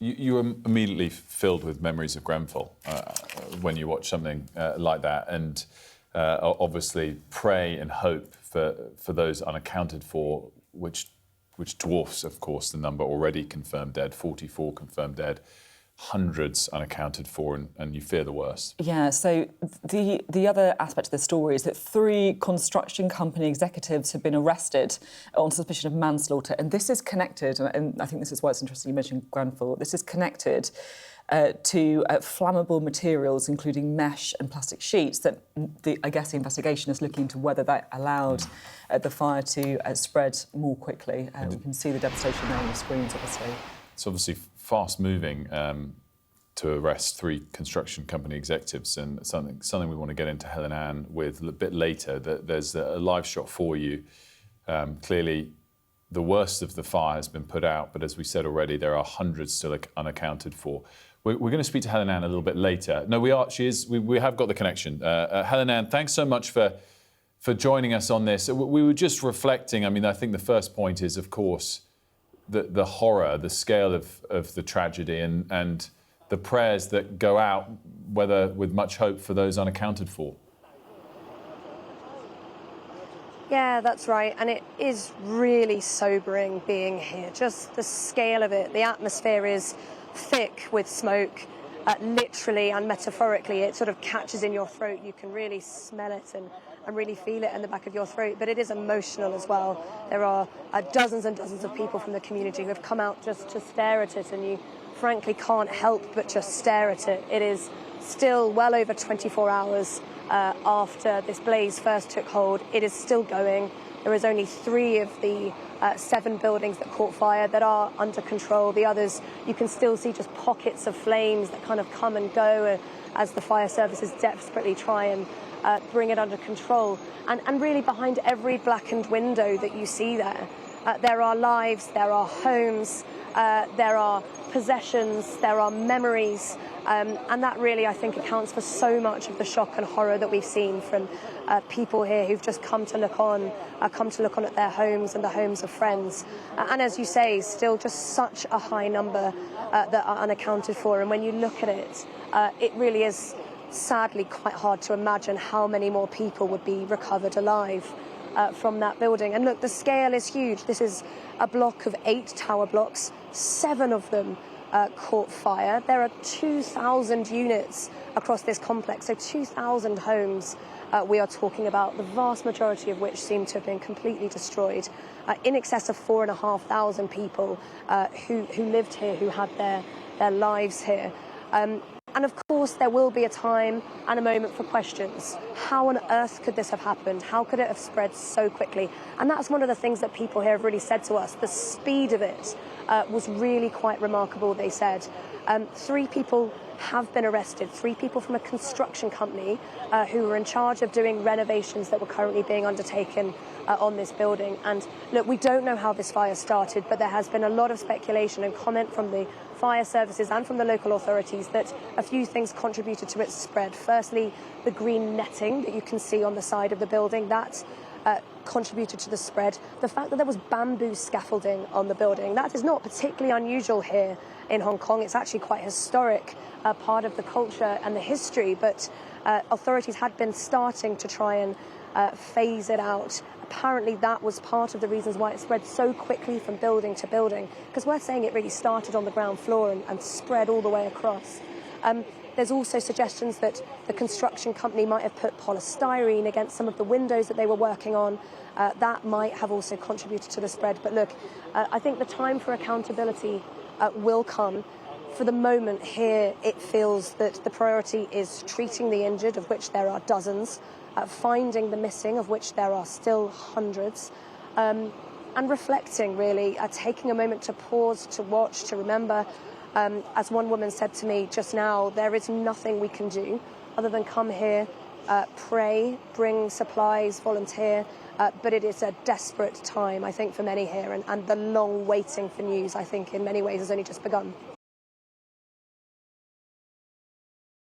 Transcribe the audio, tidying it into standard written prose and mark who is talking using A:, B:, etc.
A: You are immediately filled with memories of Grenfell when you watch something like that, and obviously pray and hope for those unaccounted for, which dwarfs, of course, the number already confirmed dead, 44 confirmed dead, hundreds unaccounted for, and you fear the worst. Yeah, so the other aspect of the story is that 3 construction company executives have been arrested on suspicion of manslaughter, and this is connected, and I think this is why it's interesting you mentioned Grenfell, this is connected to flammable materials, including mesh and plastic sheets, that I guess the investigation is looking into whether that allowed the fire to spread more quickly. We can see the devastation there on the screens, obviously. It's obviously fast-moving to arrest 3 construction company executives, and something we want to get into Helen-Ann with a bit later. There's a live shot for you. Clearly, the worst of the fire has been put out, but as we said already, there are hundreds still unaccounted for. We're going to speak to Helen-Ann a little bit later. No, we are. She is. We have got the connection. Helen-Ann, thanks so much for joining us on this. We were just reflecting. I mean, I think the first point is, of course, the horror, the scale of the tragedy, and the prayers that go out, whether with much hope for those unaccounted for.
B: Yeah, that's right. And it is really sobering being here. Just the scale of it. The atmosphere is thick with smoke. Literally and metaphorically, it sort of catches in your throat. You can really smell it and really feel it in the back of your throat. But it is emotional as well. There are dozens and dozens of people from the community who have come out just to stare at it, and you frankly can't help but just stare at it. It is still well over 24 hours after this blaze first took hold. It is still going. There is only 3 of the 7 buildings that caught fire that are under control. The others, you can still see just pockets of flames that kind of come and go as the fire services desperately try and bring it under control. And really behind every blackened window that you see there are lives, there are homes, there are possessions, there are memories, and that really, I think, accounts for so much of the shock and horror that we've seen from people here who've just come to look on at their homes and the homes of friends. And as you say, still just such a high number that are unaccounted for. And when you look at it, it really is sadly quite hard to imagine how many more people would be recovered alive from that building. And look, the scale is huge. This is a block of 8 tower blocks. 7 of them caught fire. There are 2,000 units across this complex, so 2,000 homes we are talking about, the vast majority of which seem to have been completely destroyed. In excess of 4,500 people who lived here, who had their lives here. And of course, there will be a time and a moment for questions. How on earth could this have happened? How could it have spread so quickly? And that's one of the things that people here have really said to us. The speed of it was really quite remarkable, they said. 3 people have been arrested, 3 people from a construction company who were in charge of doing renovations that were currently being undertaken on this building. And look, we don't know how this fire started, but there has been a lot of speculation and comment from the fire services and from the local authorities that a few things contributed to its spread. Firstly, the green netting that you can see on the side of the building, that contributed to the spread. The fact that there was bamboo scaffolding on the building, that is not particularly unusual here in Hong Kong. It's actually quite historic, part of the culture and the history, but authorities had been starting to try and phase it out. Apparently that was part of the reasons why it spread so quickly from building to building, because we're saying it really started on the ground floor and spread all the way across. There's also suggestions that the construction company might have put polystyrene against some of the windows that they were working on. That might have also contributed to the spread. But look, I think the time for accountability will come. For the moment here, it feels that the priority is treating the injured, of which there are dozens, finding the missing, of which there are still hundreds, and reflecting, really, taking a moment to pause, to watch, to remember. As one woman said to me just now, there is nothing we can do other than come here, pray, bring supplies, volunteer, but it is a desperate time, I think, for many here, and the long waiting for news, I think, in many ways has only just begun.